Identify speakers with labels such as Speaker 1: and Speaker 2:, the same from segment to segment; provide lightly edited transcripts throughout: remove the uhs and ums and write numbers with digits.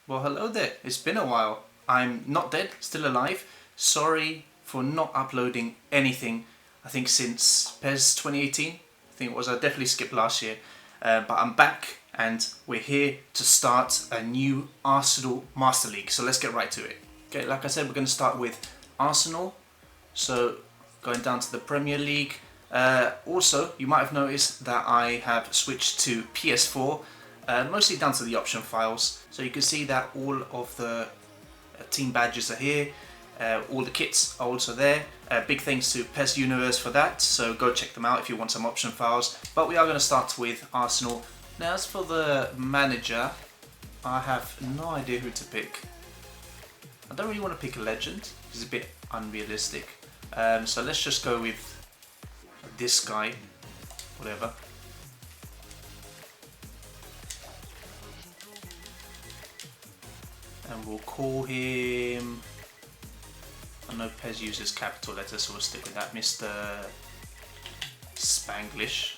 Speaker 1: Well, hello there. It's been a while. I'm not dead, still alive. Sorry for not uploading anything, I think since PES 2018. I think it was, I definitely skipped last year. But I'm back and we're here to start a new Arsenal Master League. So let's get right to it. Okay, like I said, we're going to start with Arsenal. So going down to the Premier League. Also, you might have noticed that I have switched to PS4. Mostly down to the option files, so you can see that all of the team badges are here, all the kits are also there. Big thanks to PES Universe for that, so go check them out if you want some option files. But we are going to start with Arsenal. Now as for the manager, I have no idea who to pick. I don't really want to pick a legend, it's a bit unrealistic. So let's just go with this guy, whatever. And we'll call him, I know PES uses capital letters, so we'll stick with that, Mr. Spanglish.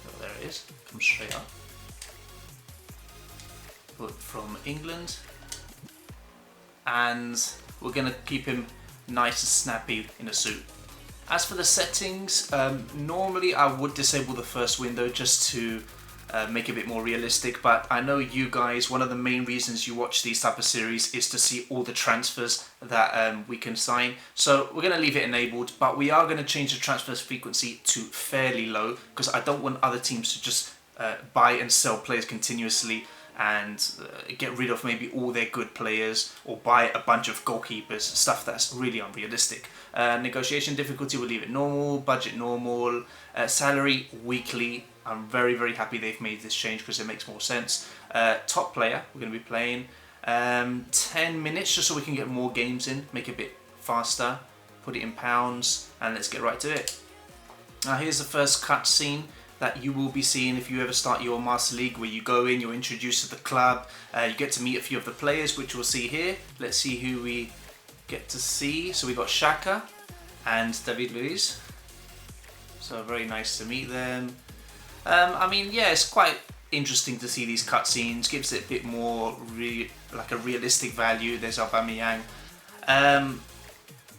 Speaker 1: Oh, there it is, comes straight up. But from England. And we're going to keep him nice and snappy in a suit. As for the settings, normally I would disable the first window just to make it a bit more realistic, but I know you guys, one of the main reasons you watch these type of series is to see all the transfers that we can sign. So we're going to leave it enabled, but we are going to change the transfers frequency to fairly low because I don't want other teams to just buy and sell players continuously and get rid of maybe all their good players or buy a bunch of goalkeepers, stuff that's really unrealistic. Negotiation difficulty, we'll leave it normal, budget normal, salary weekly. I'm very happy they've made this change because it makes more sense. Top player, we're going to be playing 10 minutes just so we can get more games in, make it a bit faster, put it in pounds, and let's get right to it. Now here's the first cutscene that you will be seeing if you ever start your Master League, where you go in, you're introduced to the club, you get to meet a few of the players, which we'll see here. Let's see who we get to see. So we got Xhaka and David Luiz. So very nice to meet them. I mean, yeah, it's quite interesting to see these cutscenes. Gives it a bit more like a realistic value. There's Aubameyang.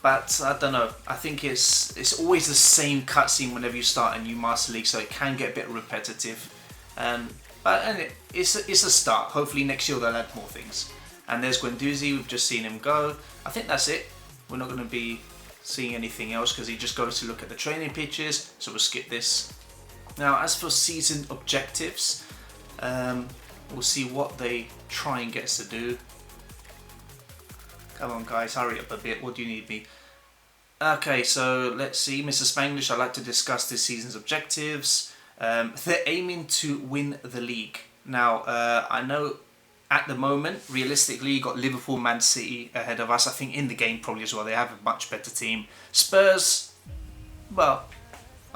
Speaker 1: But I don't know. I think it's always the same cutscene whenever you start a new Master League, so it can get a bit repetitive. But it's a start. Hopefully next year they'll add more things. And there's Guendouzi. We've just seen him go. I think that's it. We're not going to be seeing anything else because he just goes to look at the training pitches. So we'll skip this. Now, as for season objectives, we'll see what they try and get us to do. Come on, guys, hurry up a bit. What do you need me? Okay, so let's see. Mr. Spanglish, I'd like to discuss this season's objectives. They're aiming to win the league. Now, I know at the moment, realistically, you got Liverpool, Man City ahead of us. I think in the game probably as well. They have a much better team. Spurs, well,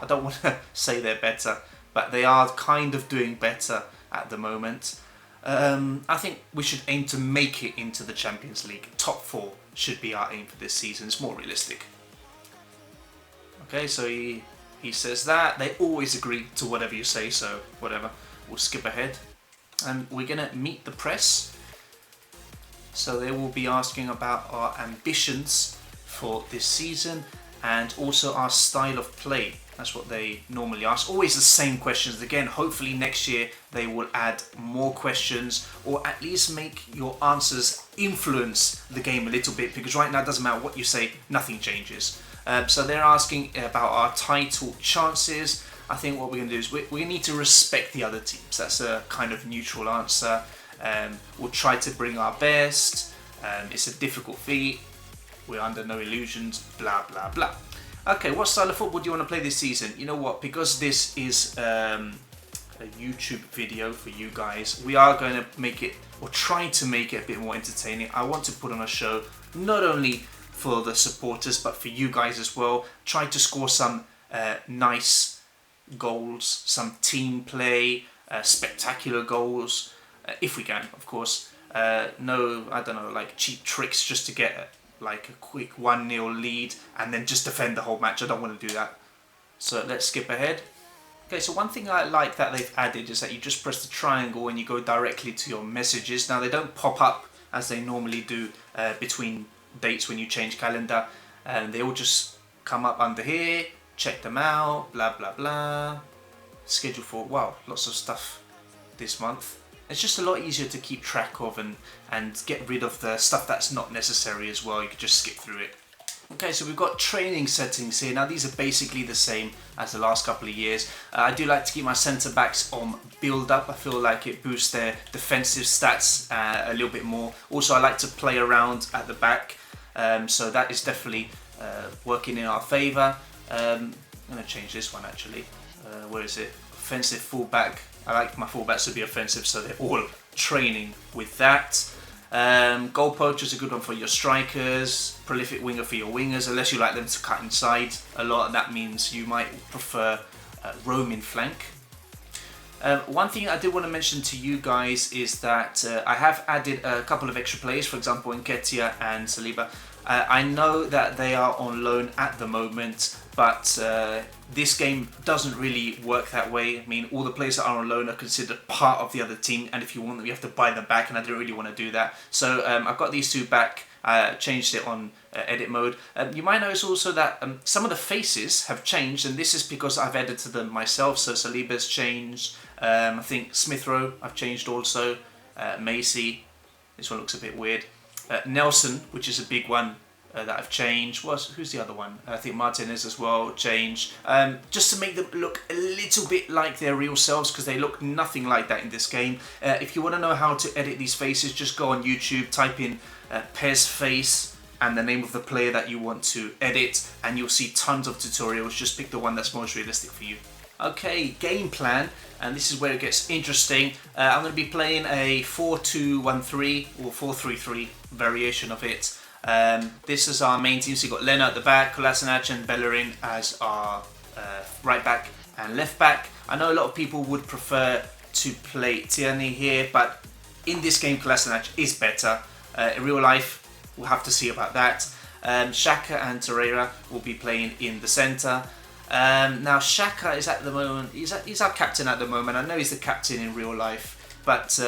Speaker 1: I don't want to say they're better, but they are kind of doing better at the moment. I think we should aim to make it into the Champions League. Top 4 should be our aim for this season. It's more realistic. Okay, so he says that. They always agree to whatever you say, so whatever. We'll skip ahead. And we're going to meet the press. So they will be asking about our ambitions for this season and also our style of play. That's what they normally ask. Always the same questions. Again, hopefully next year they will add more questions or at least make your answers influence the game a little bit, because right now it doesn't matter what you say, nothing changes. So they're asking about our title chances. I think what we're going to do is we need to respect the other teams. That's a kind of neutral answer. We'll try to bring our best. It's a difficult feat. We're under no illusions, blah, blah, blah. Okay, what style of football do you want to play this season? You know what, because this is a YouTube video for you guys, we are going to make it, or try to make it a bit more entertaining. I want to put on a show, not only for the supporters, but for you guys as well. Try to score some nice goals, some team play, spectacular goals, if we can, of course. No, I don't know, like cheap tricks just to get like a quick 1-0 lead and then just defend the whole match. I don't want to do that. So let's skip ahead. Okay, so one thing I like that they've added is that you just press the triangle and you go directly to your messages. Now they don't pop up as they normally do between dates when you change calendar, and they all just come up under here. Check them out, blah blah blah. Schedule for, wow, lots of stuff this month. It's just a lot easier to keep track of and get rid of the stuff that's not necessary as well. You can just skip through it. Okay, so we've got training settings here. Now these are basically the same as the last couple of years. I do like to keep my centre backs on build up. I feel like it boosts their defensive stats a little bit more. Also, I like to play around at the back, so that is definitely working in our favour. I'm going to change this one actually. Where is it? Offensive fullback. I like my fullbacks to be offensive, so they're all training with that. Goal poacher is a good one for your strikers. Prolific winger for your wingers, unless you like them to cut inside a lot. That means you might prefer roaming flank. One thing I did want to mention to you guys is that I have added a couple of extra players, for example Nketiah and Saliba. I know that they are on loan at the moment, but this game doesn't really work that way. I mean, all the players that are on loan are considered part of the other team, and if you want them, you have to buy them back, and I didn't really want to do that. So I've got these two back, changed it on edit mode. You might notice also that some of the faces have changed, and this is because I've edited them myself. So Saliba's changed, I think Smith Rowe I've changed also, Macy, this one looks a bit weird. Nelson, which is a big one that I've changed. Who's the other one? I think Martinez as well changed. Just to make them look a little bit like their real selves, because they look nothing like that in this game. If you want to know how to edit these faces, just go on YouTube, type in PES face and the name of the player that you want to edit, and you'll see tons of tutorials. Just pick the one that's most realistic for you. Okay, game plan, and this is where it gets interesting. I'm going to be playing a 4-2-1-3 or 4-3-3 variation of it. This is our main team, so you've got Lena at the back, Kolasinac and Bellerin as our right back and left back. I know a lot of people would prefer to play Tierney here, but in this game Kolasinac is better. In real life, we'll have to see about that. Xhaka and Torreira will be playing in the centre. Now Xhaka is at the moment, he's our captain at the moment. I know he's the captain in real life, but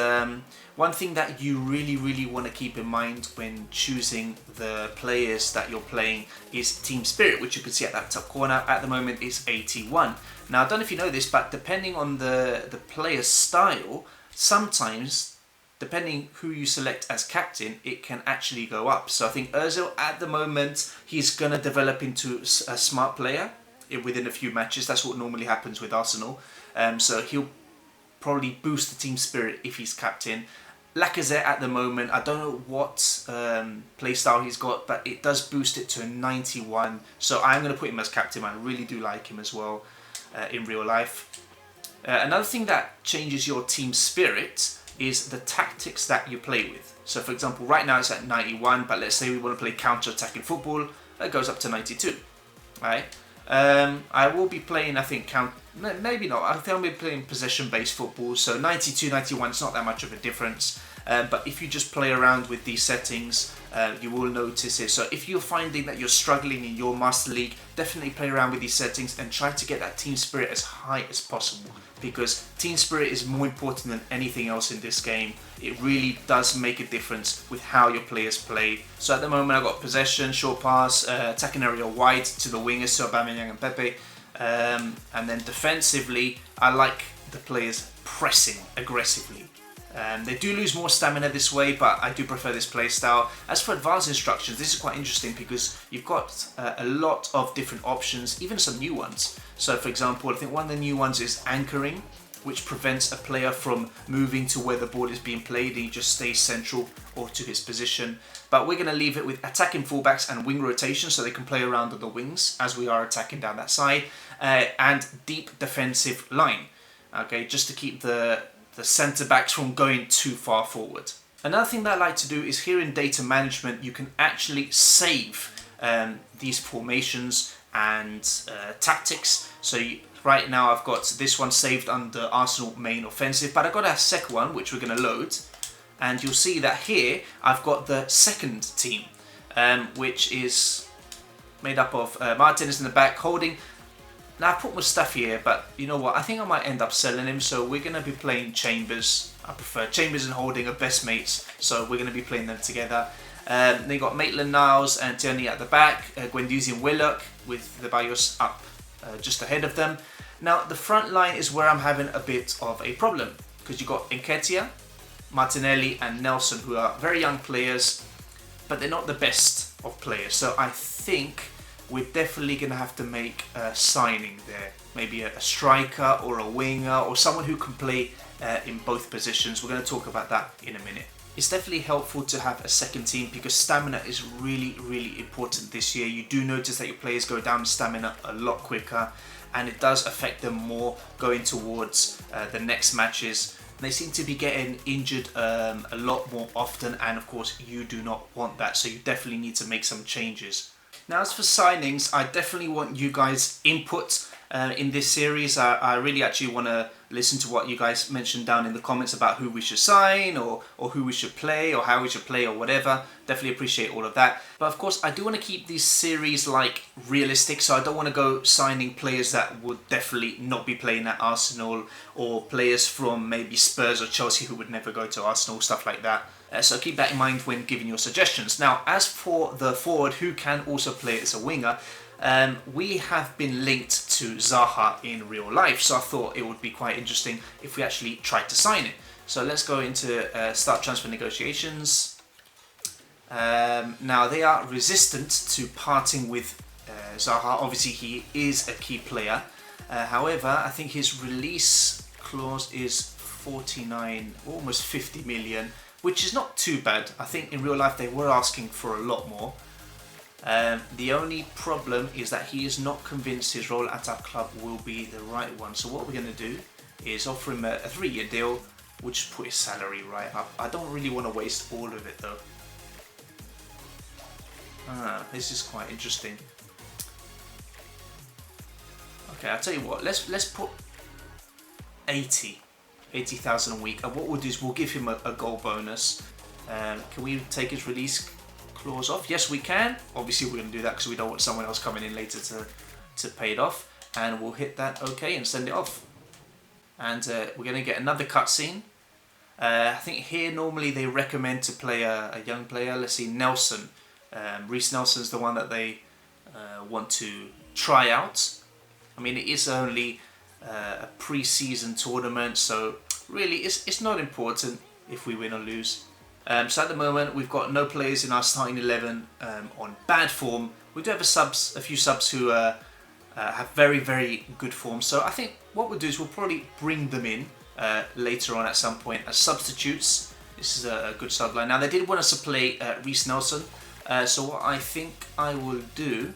Speaker 1: one thing that you really want to keep in mind when choosing the players that you're playing is team spirit, which you can see at that top corner. At the moment is 81. Now I don't know if you know this, but depending on the player's style, sometimes depending who you select as captain, it can actually go up. So I think Ozil at the moment, he's going to develop into a smart player within a few matches. That's what normally happens with Arsenal. So he'll probably boost the team spirit if he's captain. Lacazette at the moment, I don't know what playstyle he's got, but it does boost it to a 91. So I'm going to put him as captain. I really do like him as well in real life. Another thing that changes your team spirit is the tactics that you play with. So for example, right now it's at 91, but let's say we want to play counter-attacking football, that goes up to 92. Right? I will be playing, I think, maybe not. I think I'll be playing possession-based football. So 92, 91, it's not that much of a difference. But if you just play around with these settings, you will notice it. So if you're finding that you're struggling in your Master League, definitely play around with these settings and try to get that team spirit as high as possible, because team spirit is more important than anything else in this game. It really does make a difference with how your players play. So at the moment I've got possession, short pass, attacking area wide to the wingers, so Aubameyang and Pepe. And then defensively, I like the players pressing aggressively. They do lose more stamina this way, but I do prefer this play style. As for advanced instructions, this is quite interesting because you've got a lot of different options, even some new ones. So for example, I think one of the new ones is anchoring, which prevents a player from moving to where the ball is being played, and he just stays central or to his position. But we're going to leave it with attacking fullbacks and wing rotation, so they can play around on the wings as we are attacking down that side, and deep defensive line, okay, just to keep the centre backs from going too far forward. Another thing that I like to do is here in data management, you can actually save these formations and tactics. So right now I've got this one saved under Arsenal main offensive, but I've got a second one which we're going to load, and you'll see that here I've got the second team, which is made up of Martinez in the back holding Now I put Mustafi here, but you know what? I think I might end up selling him. So we're going to be playing Chambers. I prefer Chambers and Holding are best mates. So we're going to be playing them together. They got Maitland-Niles and Tierney at the back. Guendouzi and Willock with the Barrios up just ahead of them. Now the front line is where I'm having a bit of a problem. Because you got Nketiah, Martinelli and Nelson, who are very young players. But they're not the best of players. So I think we're definitely going to have to make a signing there. Maybe a striker or a winger or someone who can play in both positions. We're going to talk about that in a minute. It's definitely helpful to have a second team because stamina is really, really important this year. You do notice that your players go down in stamina a lot quicker and it does affect them more going towards the next matches. They seem to be getting injured a lot more often, and of course you do not want that, so you definitely need to make some changes. Now as for signings, I definitely want you guys' input in this series. I really actually want to listen to what you guys mentioned down in the comments about who we should sign or who we should play or how we should play or whatever. Definitely appreciate all of that. But of course I do want to keep these series like realistic, so I don't want to go signing players that would definitely not be playing at Arsenal or players from maybe Spurs or Chelsea who would never go to Arsenal, stuff like that. So keep that in mind when giving your suggestions. Now as for the forward who can also play as a winger, we have been linked to Zaha in real life, so I thought it would be quite interesting if we actually tried to sign it. So let's go into start transfer negotiations. Now they are resistant to parting with Zaha. Obviously he is a key player. However, I think his release clause is 49, almost 50 million, which is not too bad. I think in real life they were asking for a lot more. The only problem is that he is not convinced his role at our club will be the right one. So what we're going to do is offer him a 3-year deal, we'll just put his salary right up. I don't really want to waste all of it though. This is quite interesting. Okay, I'll tell you what, let's put 80,000 a week, and what we'll do is we'll give him a goal bonus. Can we take his release clause off? Yes, we can. Obviously we're going to do that because we don't want someone else coming in later to pay it off, and we'll hit that OK and send it off. And we're going to get another cutscene. I think here normally they recommend to play a young player. Let's see, Nelson. Reece Nelson's the one that they want to try out. I mean, it is only a pre-season tournament, so really it's not important if we win or lose. So at the moment we've got no players in our starting 11 on bad form. We do have a few subs who have very, very good form. So I think what we'll do is we'll probably bring them in later on at some point as substitutes. This is a good sub line. Now they did want us to play Reece Nelson. So what I think I will do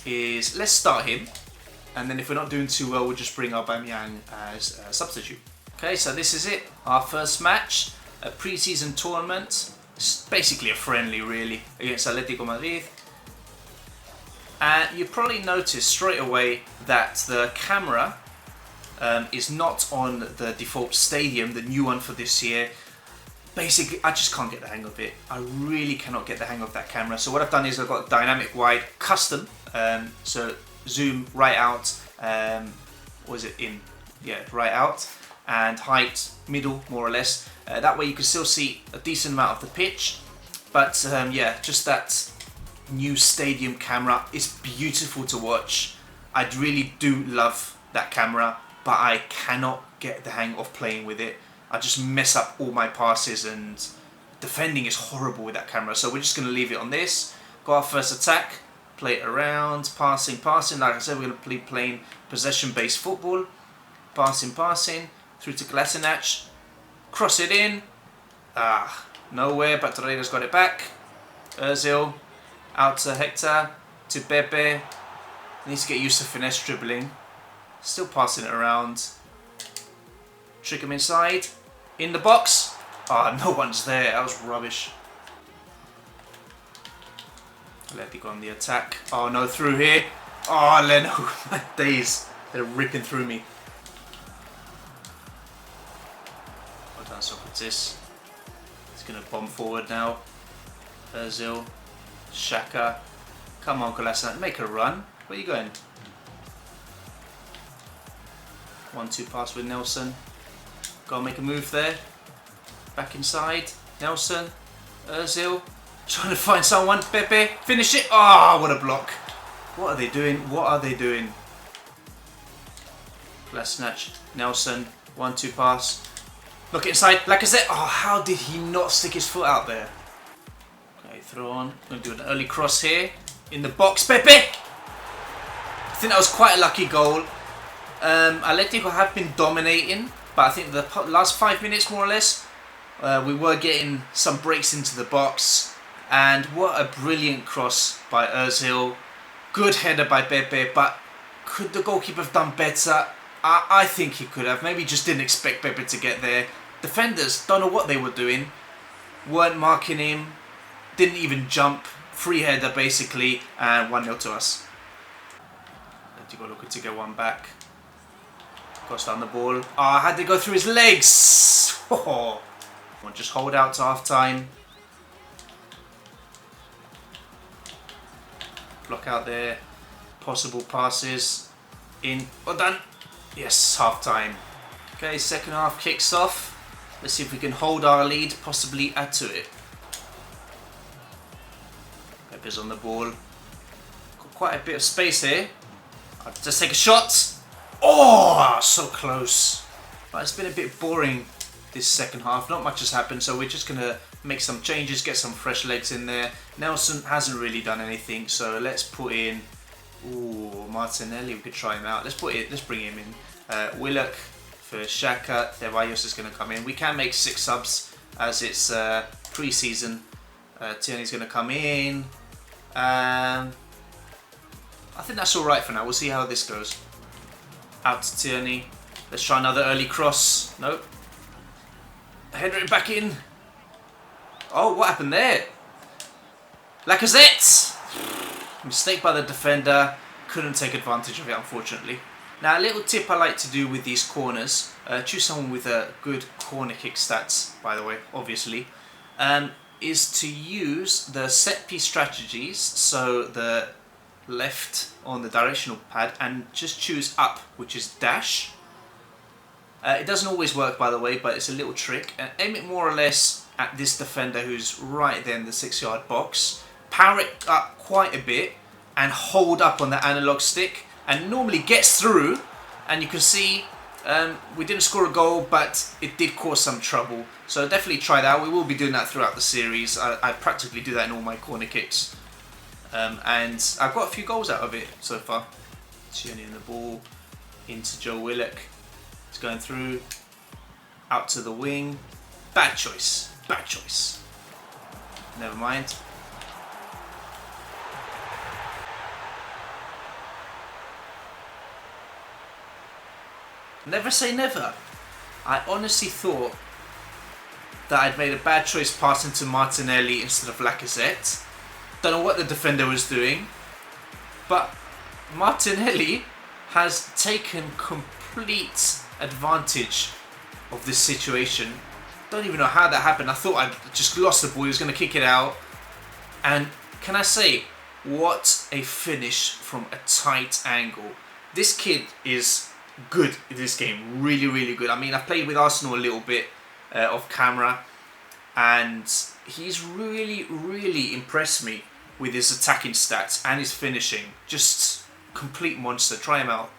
Speaker 1: is let's start him, and then if we're not doing too well we'll just bring Aubameyang as a substitute. Okay, so this is it, our first match, a pre-season tournament. It's basically a friendly really against Atletico Madrid. And you probably notice straight away that the camera is not on the default stadium, the new one for this year. Basically, I just can't get the hang of it. I really cannot get the hang of that camera. So what I've done is I've got dynamic wide custom. So zoom right out, or is it in? Yeah, right out. And height, middle, more or less. That way you can still see a decent amount of the pitch. But yeah, just that new stadium camera is beautiful to watch. I really do love that camera, but I cannot get the hang of playing with it. I just mess up all my passes, and defending is horrible with that camera. So we're just going to leave it on this. Got our first attack, play it around, passing. Like I said, we're going to be playing possession-based football. Passing, through to Kolasinac. Cross it in. Nowhere, but Torreira's got it back. Ozil, out to Hector, to Pepe. Needs to get used to finesse dribbling. Still passing it around. Trick him inside. In the box. No one's there. That was rubbish. Atletico on the attack. Oh no, through here. Oh, Leno. My days. They're ripping through me. Well done, Socrates. He's going to bomb forward now. Ozil. Xhaka. Come on, Kolasinac. Make a run. Where are you going? 1-2 pass with Nelson. Gotta make a move there. Back inside. Nelson. Ozil. Trying to find someone. Pepe. Finish it. Ah, oh, what a block. What are they doing? What are they doing? Last snatch. Nelson. 1-2 pass. Look inside. Lacazette. Oh, how did he not stick his foot out there? Okay, throw on. Gonna do an early cross here. In the box. Pepe. I think that was quite a lucky goal. Atletico have been dominating, but I think the last 5 minutes more or less, we were getting some breaks into the box. And what a brilliant cross by Ozil. Good header by Pepe, but could the goalkeeper have done better? I think he could have. Maybe just didn't expect Pepe to get there. Defenders, don't know what they were doing. Weren't marking him. Didn't even jump. Free header basically, and 1-0 to us. Atletico looking to get one back. Cross down the ball. I had to go through his legs. Oh. We'll just hold out to half time. Block out there. Possible passes. In. Well done. Yes, half time. Okay, second half kicks off. Let's see if we can hold our lead, possibly add to it. Pepe's on the ball. Got quite a bit of space here. I'll just take a shot. Oh, so close. But it's been a bit boring this second half. Not much has happened, so we're just going to make some changes, get some fresh legs in there. Nelson hasn't really done anything, so let's put in... Ooh, Martinelli, we could try him out. Let's bring him in. Willock for Xhaka. Ceballos is going to come in. We can make 6 subs as it's pre-season. Tierney's going to come in. I think that's alright for now. We'll see how this goes. Out to Tierney. Let's try another early cross. Nope. Header it back in. Oh, what happened there? Lacazette! Mistake by the defender. Couldn't take advantage of it, unfortunately. Now, a little tip I like to do with these corners. Choose someone with a good corner kick stats, by the way, obviously. Is to use the set piece strategies. So the left on the directional pad and just choose up, which is dash. It doesn't always work, by the way, but it's a little trick. Aim it more or less at this defender who's right there in the 6-yard box. Power it up quite a bit and hold up on the analog stick, and normally gets through. And you can see we didn't score a goal, but it did cause some trouble. So definitely try that out. We will be doing that throughout the series. I practically do that in all my corner kicks. And I've got a few goals out of it so far. Tierney in the ball, into Joe Willock. It's going through, out to the wing. Bad choice, bad choice. Never mind. Never say never. I honestly thought that I'd made a bad choice passing to Martinelli instead of Lacazette. Don't know what the defender was doing, but Martinelli has taken complete advantage of this situation. Don't even know how that happened. I thought I'd just lost the ball. He was going to kick it out. And can I say, what a finish from a tight angle. This kid is good in this game. Really, really good. I mean, I've played with Arsenal a little bit off camera, and he's really, really impressed me with his attacking stats and his finishing. Just complete monster. Try him out.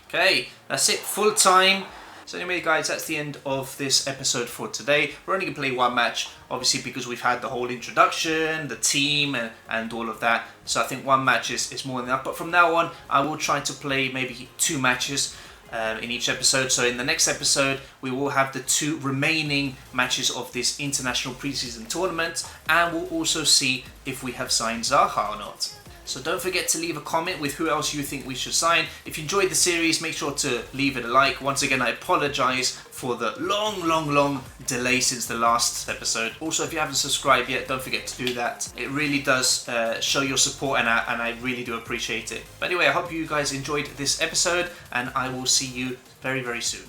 Speaker 1: Okay, that's it. Full time. So anyway, guys, that's the end of this episode for today. We're only going to play one match, obviously, because we've had the whole introduction, the team, and all of that. So I think one match is more than enough. But from now on, I will try to play maybe 2 matches in each episode. So in the next episode, we will have the 2 remaining matches of this international preseason tournament. And we'll also see if we have signed Zaha or not. So don't forget to leave a comment with who else you think we should sign. If you enjoyed the series, make sure to leave it a like. Once again, I apologise for the long delay since the last episode. Also, if you haven't subscribed yet, don't forget to do that. It really does show your support, and I really do appreciate it. But anyway, I hope you guys enjoyed this episode, and I will see you very, very soon.